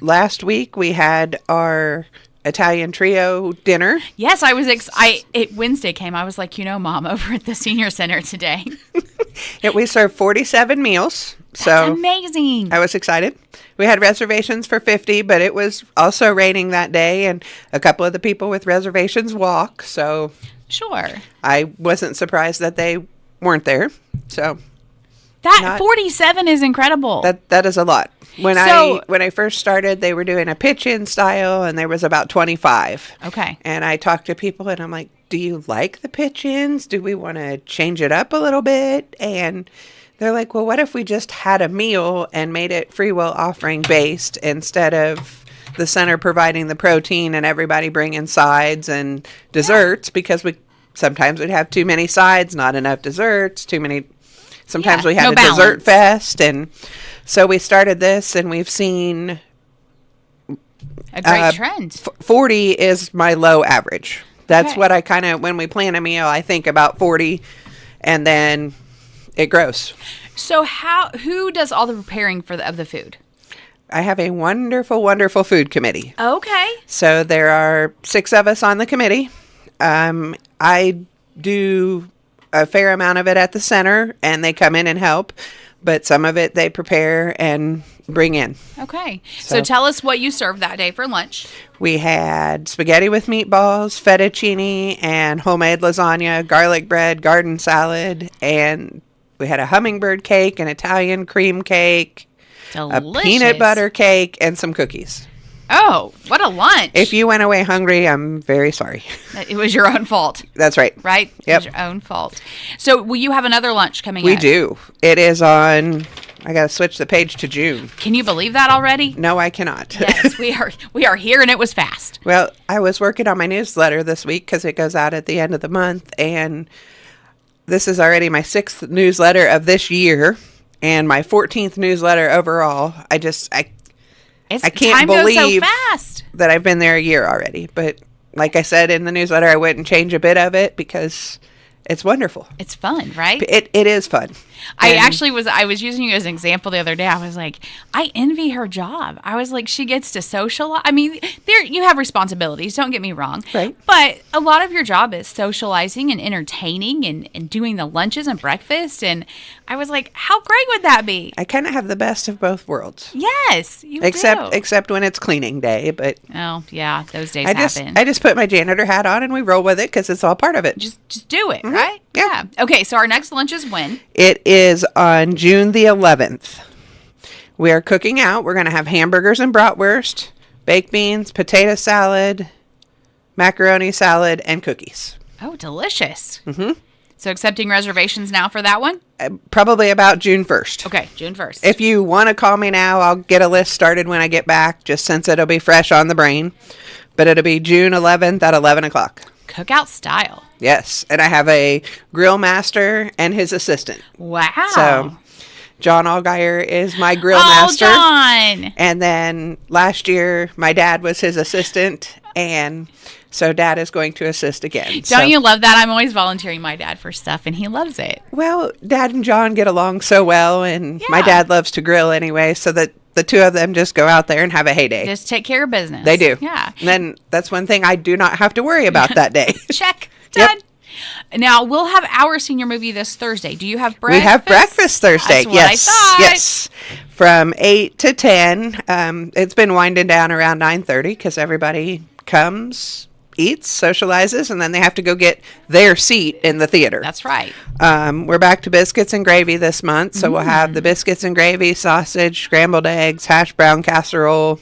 last week we had our Italian trio dinner. Yes, Wednesday came. I was like, Mom, over at the senior center today. We served 47 meals. That's amazing. I was excited. We had reservations for 50, but it was also raining that day, and a couple of the people with reservations walk. So sure, I wasn't surprised that they weren't there. So 47 is incredible. That is a lot. When I first started, they were doing a pitch-in style, and there was about 25. Okay. And I talked to people, and I'm like, do you like the pitch-ins? Do we want to change it up a little bit? And they're like, well, what if we just had a meal and made it free will offering based instead of the center providing the protein and everybody bringing sides and desserts? Because sometimes we'd have too many sides, not enough desserts, sometimes we had a balance. Dessert fest. And so we started this, and we've seen a great trend. 40 is my low average. That's what I when we plan a meal, I think about 40, and then it grows. So who does all the preparing of the food? I have a wonderful, wonderful food committee. Okay. So there are 6 of us on the committee. I do a fair amount of it at the center, and they come in and help, but some of it they prepare and bring in. Okay. So tell us what you served that day for lunch. We had spaghetti with meatballs, fettuccine, and homemade lasagna, garlic bread, garden salad, and we had a hummingbird cake, an Italian cream cake, delicious. A peanut butter cake, and some cookies. Oh, what a lunch. If you went away hungry, I'm very sorry. It was your own fault. That's right. Right? Yep. It was your own fault. So will you have another lunch coming up? We do. It is on, I got to switch the page to June. Can you believe that already? No, I cannot. Yes, we are here, and it was fast. Well, I was working on my newsletter this week because it goes out at the end of the month, and this is already my 6th newsletter of this year and my 14th newsletter overall. I can't believe so fast that I've been there a year already. But like I said in the newsletter, I wouldn't change a bit of it because it's wonderful. It's fun, right? It is fun. I was using you as an example the other day. I was like, I envy her job. I was like, she gets to socialize. I mean, you have responsibilities, don't get me wrong. Right. But a lot of your job is socializing and entertaining and doing the lunches and breakfast. And I was like, how great would that be? I kind of have the best of both worlds. Yes, you do. Except when it's cleaning day. But oh, yeah, those days happen. I just put my janitor hat on and we roll with it because it's all part of it. Just do it, mm-hmm. Right? Yeah. Okay, so our next lunch is when? It is on June the 11th. We are cooking out. We're going to have hamburgers and bratwurst, baked beans, potato salad, macaroni salad, and cookies. Oh, delicious. Mm-hmm. So accepting reservations now for that one? Probably about June 1st. Okay, June 1st. If you want to call me now, I'll get a list started when I get back, just since it'll be fresh on the brain. But it'll be June 11th at 11 o'clock. Cookout style. Yes, and I have a grill master and his assistant. Wow. So John Allgaier is my grill master. Oh, John! And then last year, my dad was his assistant, and so Dad is going to assist again. Don't you love that? I'm always volunteering my dad for stuff, and he loves it. Well, Dad and John get along so well, and my dad loves to grill anyway, so that the two of them just go out there and have a heyday. Just take care of business. They do. Yeah. And then that's one thing I do not have to worry about that day. Check. Done. Yep. Now, we'll have our senior movie this Thursday. Do you have breakfast? We have breakfast Thursday. That's what I thought. Yes. From 8 to 10. It's been winding down around 9:30 because everybody comes, eats, socializes, and then they have to go get their seat in the theater. That's right. We're back to biscuits and gravy this month, so we'll have the biscuits and gravy, sausage, scrambled eggs, hash brown casserole,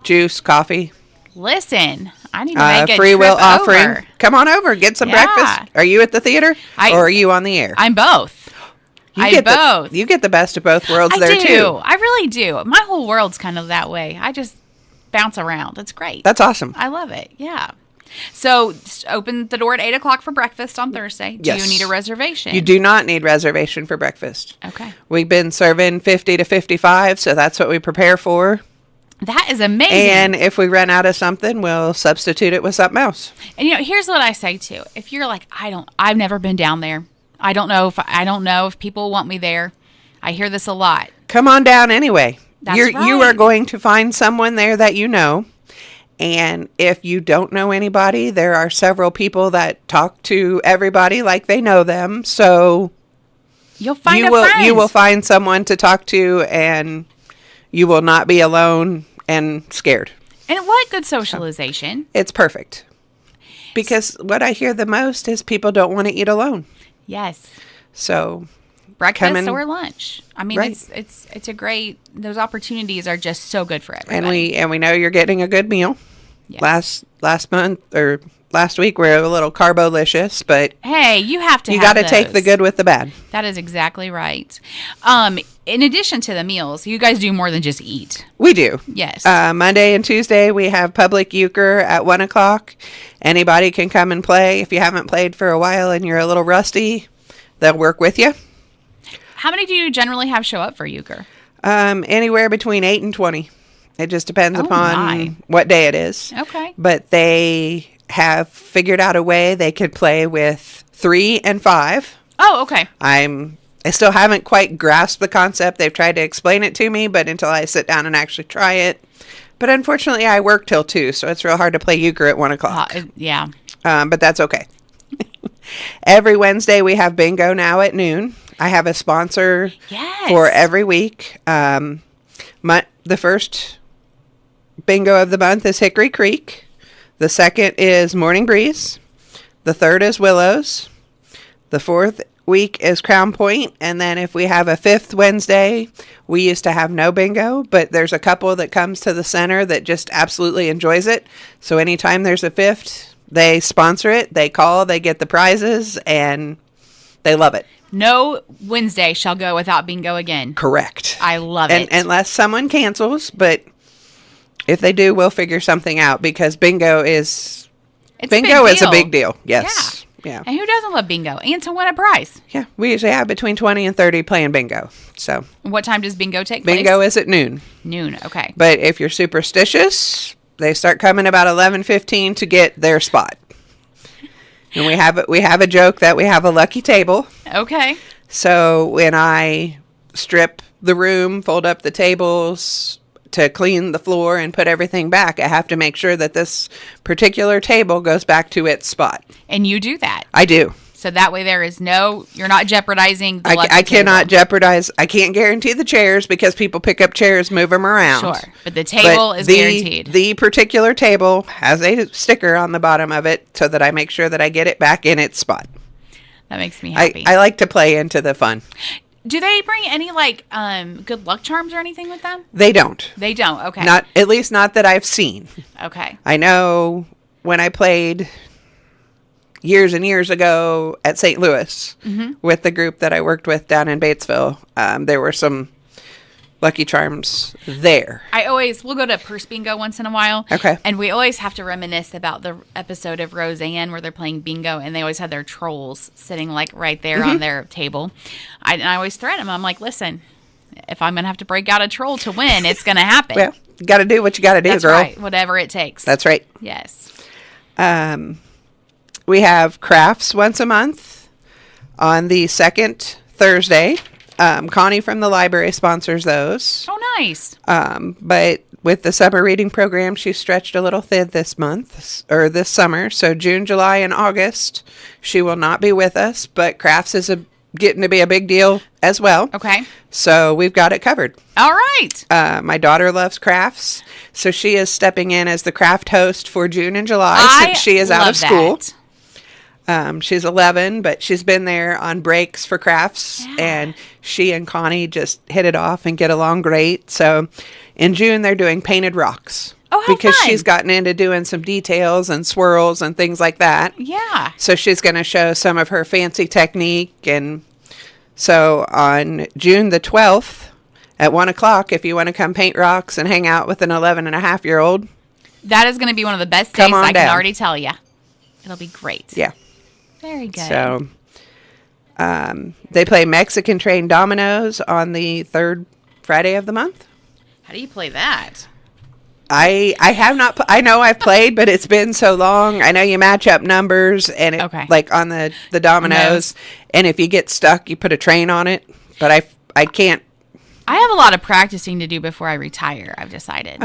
juice, coffee. Listen, I need to make a free will trip offering. over. Come on over, get some breakfast. Are you at the theater or are you on the air? I'm both. You get the best of both worlds there too. I really do. My whole world's kind of that way. I just bounce around. It's great. That's awesome. I love it. Yeah. So open the door at 8 o'clock for breakfast on Thursday. Do you need a reservation? You do not need reservation for breakfast. Okay. We've been serving 50 to 55, so that's what we prepare for. That is amazing. And if we run out of something, we'll substitute it with something else. And here's what I say too. If you're like, I've never been down there. I don't know if people want me there. I hear this a lot. Come on down anyway. That's You are right. going to find someone there that you know. And if you don't know anybody, there are several people that talk to everybody like they know them. So You'll find you a will friend. you will find someone to talk to, and you will not be alone and scared. And what good socialization. It's perfect. Because what I hear the most is people don't want to eat alone. Yes. So Breakfast in- or lunch. I mean, Right. it's a great, those opportunities are just so good for everybody. and we know you're getting a good meal. Yes. Last month or last week we were a little carbolicious, but Hey, you have to you have got to take the those. good with the bad. That is exactly right. In addition to the meals, you guys do more than just eat. We do. Yes. Monday and Tuesday we have public euchre at 1:00. Anybody can come and play. If you haven't played for a while and you're a little rusty, they'll work with you. How many do you generally have show up for euchre? Anywhere between 8 and 20. It just depends Oh, upon my. what day it is. Okay. But they have figured out a way they could play with 3 and 5. Oh, okay. I still haven't quite grasped the concept. They've tried to explain it to me, but until I sit down and actually try it. But unfortunately, I work till 2, so it's real hard to play euchre at 1:00. Yeah. But that's okay. Every Wednesday, we have bingo now at noon. I have a sponsor Yes. for every week. The first bingo of the month is Hickory Creek. The second is Morning Breeze. The third is Willows. The fourth week is Crown Point. And then if we have a fifth Wednesday, we used to have no bingo, but there's a couple that comes to the center that just absolutely enjoys it. So anytime there's a fifth, they sponsor it, they call, they get the prizes, and they love it. No Wednesday shall go without bingo again. Correct. I love And it. unless someone cancels, but if they do, we'll figure something out because bingo is It's a big deal. Yes. Yeah. And who doesn't love bingo? And to win a prize. Yeah. We usually have between 20 and 30 playing bingo. So What time does bingo take place? bingo is at noon. Noon. Okay. But if you're superstitious, they start coming about 11:15 to get their spot. And we have a joke that we have a lucky table. Okay. So when I strip the room, fold up the tables to clean the floor and put everything back, I have to make sure that this particular table goes back to its spot. And you do that. I do. So that way you're not jeopardizing the lucky I cannot table. jeopardize. I can't guarantee the chairs because people pick up chairs, move them around. Sure. But the table is guaranteed. The particular table has a sticker on the bottom of it so that I make sure that I get it back in its spot. That makes me happy. I like to play into the fun. Do they bring any good luck charms or anything with them? They don't. They don't. Okay. Not at least not that I've seen. Okay. I know when I played years and years ago at St. Louis with the group that I worked with down in Batesville, there were some Lucky Charms there. We'll go to Purse Bingo once in a while. Okay. And we always have to reminisce about the episode of Roseanne where they're playing bingo and they always had their trolls sitting right there on their table. I always threaten them. I'm like, listen, if I'm going to have to break out a troll to win, it's going to happen. Well, you got to do what you got to do, That's girl. right. Whatever it takes. That's right. Yes. We have crafts once a month on the second Thursday. Connie from the library sponsors those. Oh, nice. But with the summer reading program, she's stretched a little thin this summer. So June, July, and August, she will not be with us. But crafts is getting to be a big deal as well. Okay. So we've got it covered. All right. My daughter loves crafts, so she is stepping in as the craft host for June and July since she is out of school. She's 11, but she's been there on breaks for crafts, and she and Connie just hit it off and get along great. So in June, they're doing painted rocks. Oh, how because fun. she's gotten into doing some details and swirls and things like that. Yeah. So she's going to show some of her fancy technique. And so on June the 12th at 1:00, if you want to come paint rocks and hang out with an 11-and-a-half-year-old. That is going to be one of the best days, Come on I can down. already tell you. It'll be great. Yeah. Very good. So they play Mexican train dominoes on the third Friday of the month. How do you play that? I have not. I know I've played, but it's been so long. I know you match up numbers and Okay. like on the dominoes, and if you get stuck, you put a train on it. But I can't I have a lot of practicing to do before I retire, I've decided.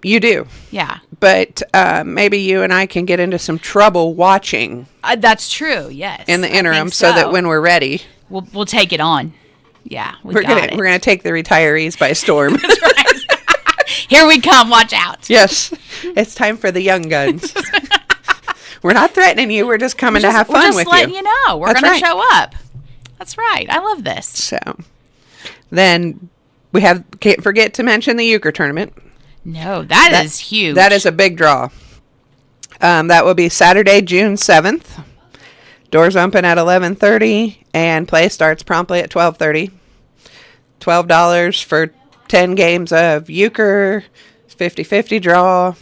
You do. Yeah. But maybe you and I can get into some trouble watching That's true, yes. in the I interim think so that when we're ready, We'll take it on. Yeah, we're gonna take the retirees by storm. That's right. Here we come. Watch out. Yes. It's time for the young guns. We're not threatening you. We're just coming to have fun with you. We're just letting you know. We're That's going to right. show up. That's right. I love this. So then we can't forget to mention the euchre tournament. No, that is huge. That is a big draw. That will be Saturday, June 7th. Doors open at 11:30 and play starts promptly at 12:30. $12 for 10 games of euchre, 50-50 draw.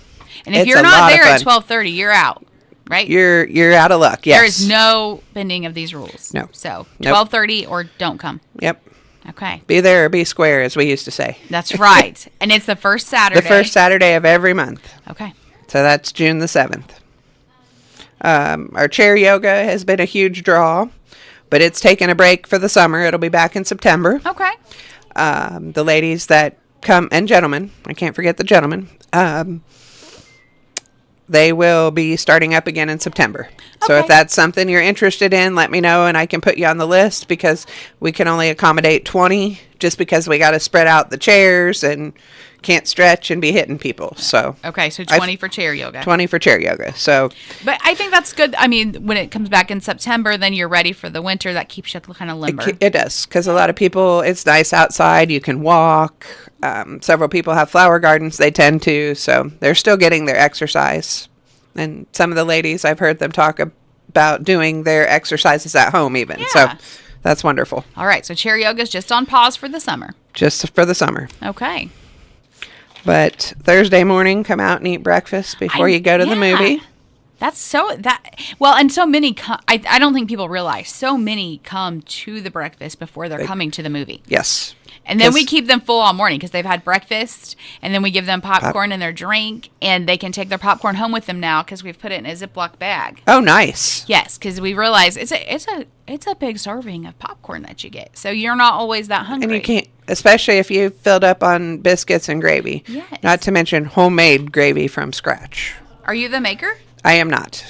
And if It's you're a not lot of there at fun. 12:30, you're out, right? You're out of luck. Yes. There is no bending of these rules. No. So Nope. 12:30 or don't come. Yep. Okay. Be there or be square, as we used to say. That's right. And it's the first Saturday. The first Saturday of every month. Okay. So that's June the 7th. Our chair yoga has been a huge draw, but it's taken a break for the summer. It'll be back in September. Okay. The ladies that come, and gentlemen, I can't forget the gentlemen, they will be starting up again in September. So if Okay. that's something you're interested in, let me know and I can put you on the list, because we can only accommodate 20 just because we got to spread out the chairs and can't stretch and be hitting people. So Okay. So 20 for chair yoga. 20 for chair yoga. So But I think that's good. I mean, when it comes back in September, then you're ready for the winter. That keeps you kind of limber. it does, because a lot of people, it's nice outside. You can walk. Several people have flower gardens. They tend to. So they're still getting their exercise. And some of the ladies, I've heard them talk about doing their exercises at home even. So Yeah. that's wonderful. All right. So chair yoga is just on pause for the summer. Just for the summer. Okay. But Thursday morning, come out and eat breakfast before you go to the movie. That's and so many come. I don't think people realize so many come to the breakfast before they're coming to the movie. Yes. And then we 'Cause- keep them full all morning because they've had breakfast, and then we give them popcorn and their drink, and they can take their popcorn home with them now because we've put it in a Ziploc bag. Oh, nice. Yes, because we realize it's a big serving of popcorn that you get, so you're not always that hungry. And you can't, especially if you filled up on biscuits and gravy. Yes. Not to mention homemade gravy from scratch. Are you the maker? I am not.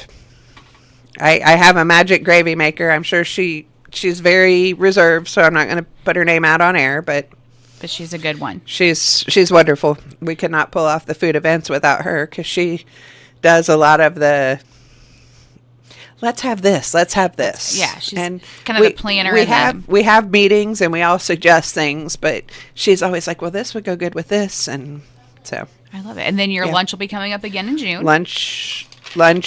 I have a magic gravy maker. I'm sure she's very reserved, so I'm not going to put her name out on air, but She's a good one. she's wonderful. We could not pull off the food events without her, because she does a lot of the let's have this. Yeah, she's kind of the planner and we have meetings and we all suggest things, but she's always like, well, this would go good with this, and so I love it. And then your Yeah. lunch will be coming up again in June. lunch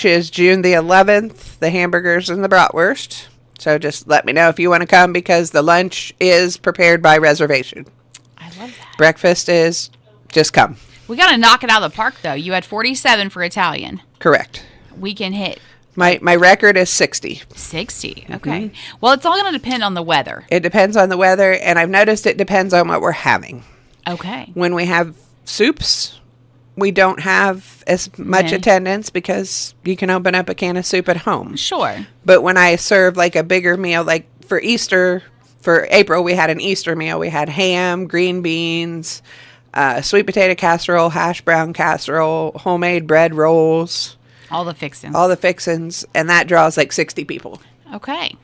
is June the 11th, the hamburgers and the bratwurst. So just let me know if you want to come, because the lunch is prepared by reservation. I love that. Breakfast is just come. We got to knock it out of the park, though. You had 47 for Italian. Correct. We can hit My record is 60. 60. Okay. Well, it's all going to depend on the weather. It depends on the weather, and I've noticed it depends on what we're having. Okay. When we have soups, we don't have as much Okay. attendance, because you can open up a can of soup at home. Sure. But when I serve like a bigger meal, like for Easter, for April, we had an Easter meal. We had ham, green beans, sweet potato casserole, hash brown casserole, homemade bread rolls, All the fixings. all the fixins, and that draws like 60 people. Okay.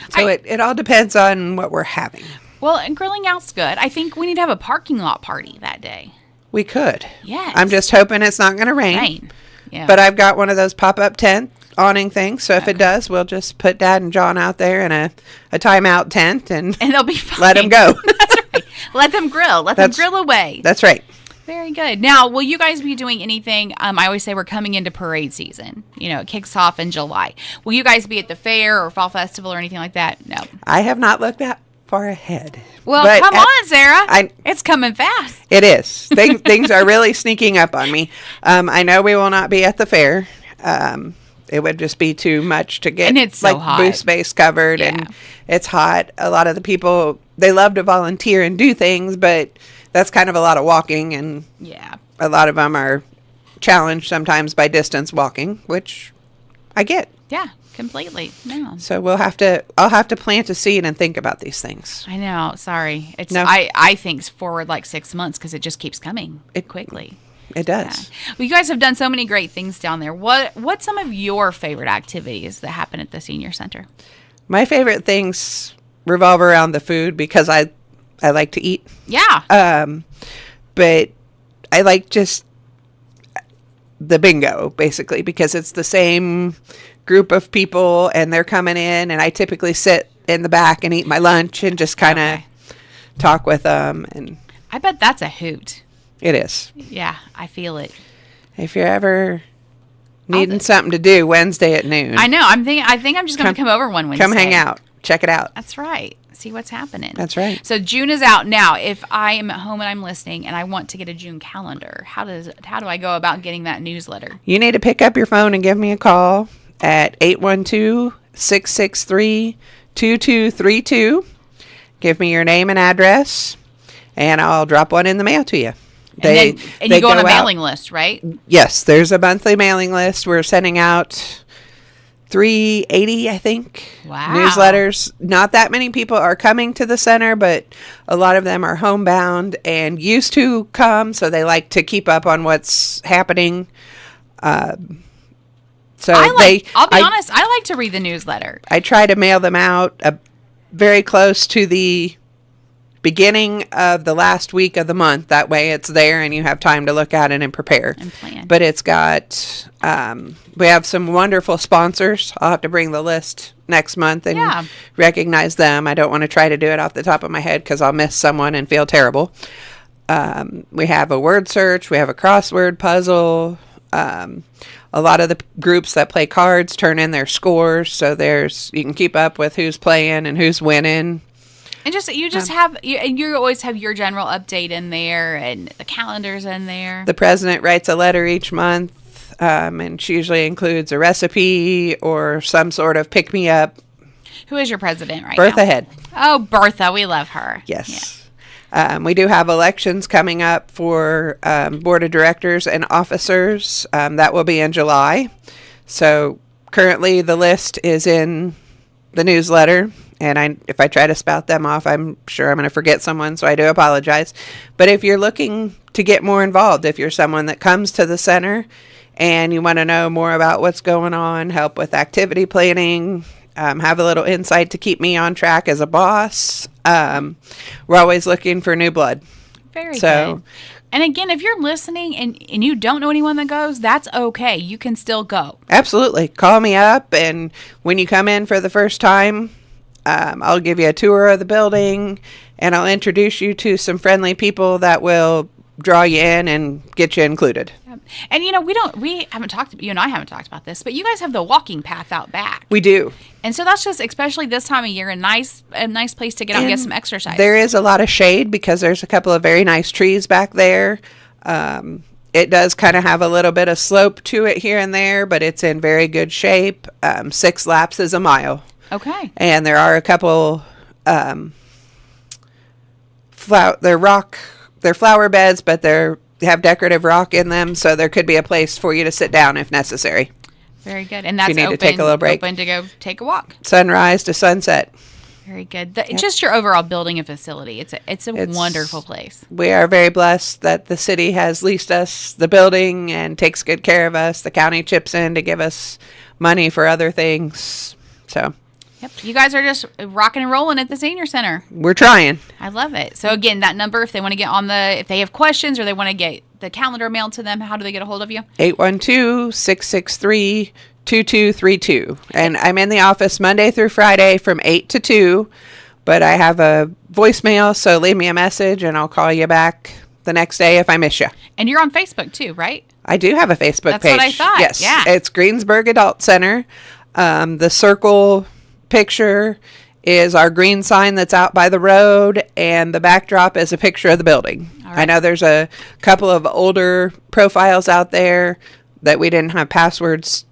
So it all depends on what we're having. Well, and grilling out's good. I think we need to have a parking lot party that day. We could. Yes. I'm just hoping it's not going to rain. Rain. Yeah. But I've got one of those pop-up tent awning things, so if it does, we'll just put Dad and John out there in a timeout tent and and they'll be fine. let them go. That's right. Let them grill. Let them grill away. That's right. Very good. Now, will you guys be doing anything? I always say we're coming into parade season. You know, it kicks off in July. Will you guys be at the fair or fall festival or anything like that? No. I have not looked that far ahead. Well, But come on, Sarah. It's coming fast. It is. Things are really sneaking up on me. I know we will not be at the fair. It would just be too much to get And it's so hot. booth space covered, Yeah. and it's hot. A lot of the people, they love to volunteer and do things, but that's kind of a lot of walking, and Yeah. a lot of them are challenged sometimes by distance walking, which I get. Yeah. completely. No. So I'll have to plant a seed and think about these things. I know. Sorry. It's No. I think forward like 6 months because it just keeps coming quickly. It does. Yeah. Well, you guys have done so many great things down there. What's some of your favorite activities that happen at the senior center? My favorite things revolve around the food because I like to eat. Yeah. But I like just the bingo basically because it's the same group of people and they're coming in and I typically sit in the back and eat my lunch and just kind of talk with them. And I bet that's a hoot. it is. Yeah, I feel it. If you're ever needing something to do Wednesday at noon. I know. I think I'm just going to come over one Wednesday. Come hang out. Check it out. That's right. See what's happening. That's right. So June is out now. If I am at home and I'm listening and I want to get a June calendar, how do I go about getting that newsletter? You need to pick up your phone and give me a call at 812-663-2232. Give me your name and address, and I'll drop one in the mail to you. And you go on a mailing list, right? Yes, there's a monthly mailing list. We're sending out 380, I think, newsletters. Not that many people are coming to the center, but a lot of them are homebound and used to come, so they like to keep up on what's happening. I'll be honest, I like to read the newsletter. I try to mail them out very close to the beginning of the last week of the month. That way it's there and you have time to look at it and prepare. And plan. But it's got, we have some wonderful sponsors. I'll have to bring the list next month and recognize them. I don't want to try to do it off the top of my head because I'll miss someone and feel terrible. We have a word search. We have a crossword puzzle. A lot of the groups that play cards turn in their scores. So you can keep up with who's playing and who's winning. And you always have your general update in there and the calendars in there. The president writes a letter each month, and she usually includes a recipe or some sort of pick-me-up. Who is your president right Bertha now? Head. Oh, Bertha. We love her. Yes. Yeah. We do have elections coming up for board of directors and officers. That will be in July. So currently the list is in the newsletter. And if I try to spout them off, I'm sure I'm going to forget someone, so I do apologize. But if you're looking to get more involved, if you're someone that comes to the center and you want to know more about what's going on, help with activity planning, have a little insight to keep me on track as a boss, we're always looking for new blood. Very good. And again, if you're listening and you don't know anyone that goes, that's okay. You can still go. Absolutely. Call me up, and when you come in for the first time, I'll give you a tour of the building, and I'll introduce you to some friendly people that will draw you in and get you included. And you and I haven't talked about this, but you guys have the walking path out back. We do. And so that's just, especially this time of year, a nice place to get out and get some exercise. There is a lot of shade because there's a couple of very nice trees back there. It does kind of have a little bit of slope to it here and there, but it's in very good shape. 6 laps is a mile. Okay. And there are a couple, they're flower beds, but they have decorative rock in them, so there could be a place for you to sit down if necessary. Very good. And that's if you need to take a little break. Open to go take a walk. Sunrise to sunset. Very good. Just your overall building and facility. It's a wonderful place. We are very blessed that the city has leased us the building and takes good care of us. The county chips in to give us money for other things. So. Yep. You guys are just rocking and rolling at the senior center. We're trying. I love it. So again, that number, if they want to get if they have questions or they want to get the calendar mailed to them, how do they get a hold of you? 812-663-2232. And I'm in the office Monday through Friday from 8 to 2, but I have a voicemail, so leave me a message and I'll call you back the next day if I miss you. And you're on Facebook too, right? I do have a Facebook page. That's what I thought. Yes. Yeah. It's Greensburg Adult Center. The circle picture is our green sign that's out by the road, and the backdrop is a picture of the building. Right. I know there's a couple of older profiles out there that we didn't have passwords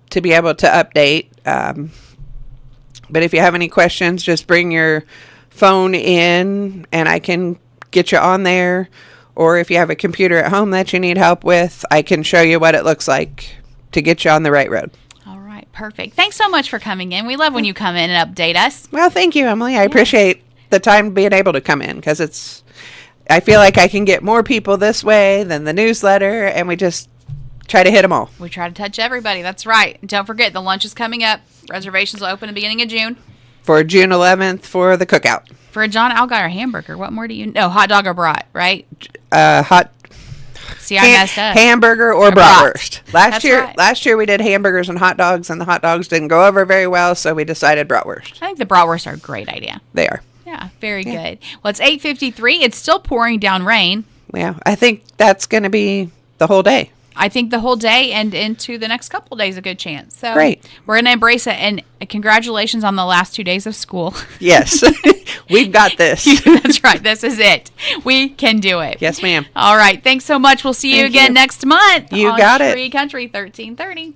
to be able to update. But if you have any questions, just bring your phone in and I can get you on there. Or if you have a computer at home that you need help with, I can show you what it looks like to get you on the right road. Perfect. Thanks so much for coming in. We love when you come in and update us. Well, thank you, Emily. I appreciate the time being able to come in because I feel like I can get more people this way than the newsletter, and we just try to hit them all. We try to touch everybody. That's right. And don't forget, the lunch is coming up. Reservations will open at the beginning of June. For June 11th for the cookout. For a John Algar hamburger, what more do you know? Hot dog or brat, right? Hot See, I messed up. hamburger or bratwurst. That's right. Last year we did hamburgers and hot dogs, and the hot dogs didn't go over very well, so we decided bratwurst. I think the bratwursts are a great idea. They are. Yeah, very good. Well, it's 8:53. It's still pouring down rain. Yeah, I think that's going to be the whole day. I think the whole day and into the next couple of days a good chance. So Great. We're going to embrace it. And congratulations on the last 2 days of school. Yes, we've got this. That's right. This is it. We can do it. Yes, ma'am. All right. Thanks so much. We'll see you Thank again you. next month. You on got it. Tree Country 1330.